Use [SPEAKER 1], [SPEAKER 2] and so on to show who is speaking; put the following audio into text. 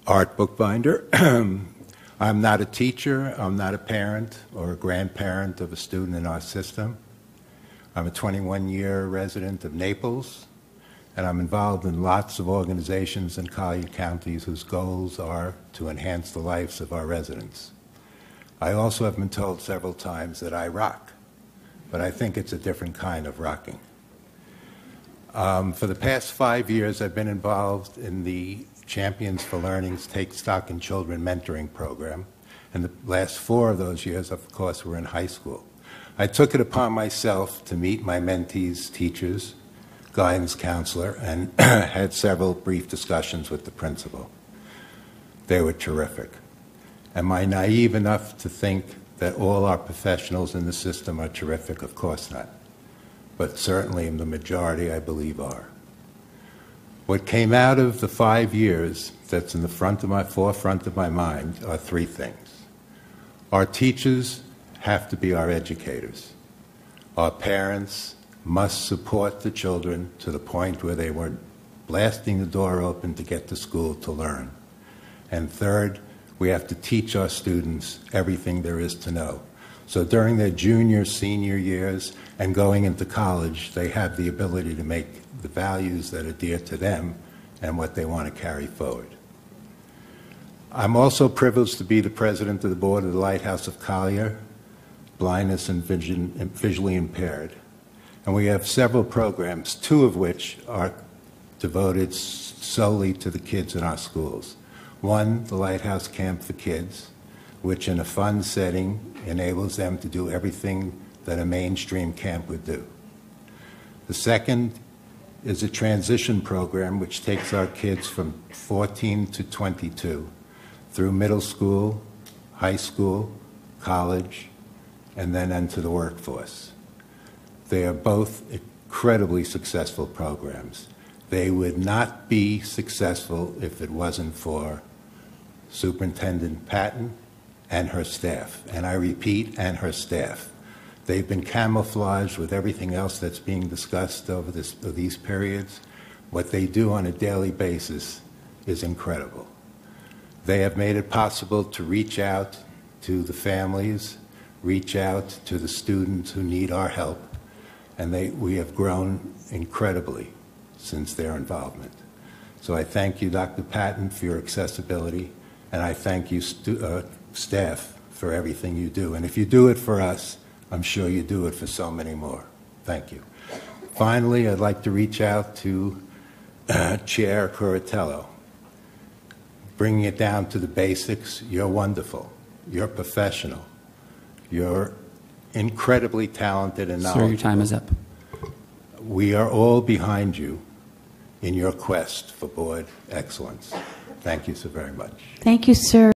[SPEAKER 1] Art Bookbinder. I'm not a teacher, I'm not a parent or a grandparent of a student in our system. I'm a 21-year resident of Naples, and I'm involved in lots of organizations in Collier counties whose goals are to enhance the lives of our residents. I also have been told several times that I rock, but I think it's a different kind of rocking. For the past 5 years, I've been involved in the Champions for Learning's Take Stock in Children mentoring program, and the last 4 of those years, of course, were in high school. I took it upon myself to meet my mentees, teachers, guidance counselor, and had several brief discussions with the principal. They were terrific. Am I naive enough to think that all our professionals in the system are terrific? Of course not. But certainly the majority, I believe, are. What came out of the 5 years that's in the forefront of my mind are 3 things. Our teachers have to be our educators. Our parents must support the children to the point where they were blasting the door open to get to school to learn. And third, we have to teach our students everything there is to know. So during their junior, senior years and going into college, they have the ability to make the values that are dear to them and what they want to carry forward. I'm also privileged to be the president of the board of the Lighthouse of Collier, blindness and visually impaired. And we have several programs, 2 of which are devoted solely to the kids in our schools. One, the Lighthouse Camp for Kids, which in a fun setting enables them to do everything that a mainstream camp would do. The second is a transition program which takes our kids from 14 to 22 through middle school, high school, college, and then into the workforce. They are both incredibly successful programs. They would not be successful if it wasn't for Superintendent Patton and her staff, and I repeat, and her staff. They've been camouflaged with everything else that's being discussed over these periods. What they do on a daily basis is incredible. They have made it possible to reach out to the families, reach out to the students who need our help, and we have grown incredibly since their involvement. So I thank you, Dr. Patton, for your accessibility, and I thank you, staff, for everything you do. And if you do it for us, I'm sure you do it for so many more. Thank you. Finally, I'd like to reach out to Chair Curatello. Bringing it down to the basics, you're wonderful. You're professional. You're incredibly talented and knowledgeable.
[SPEAKER 2] Sir, your time is up.
[SPEAKER 1] We are all behind you in your quest for board excellence. Thank you so very much.
[SPEAKER 3] Thank you, sir.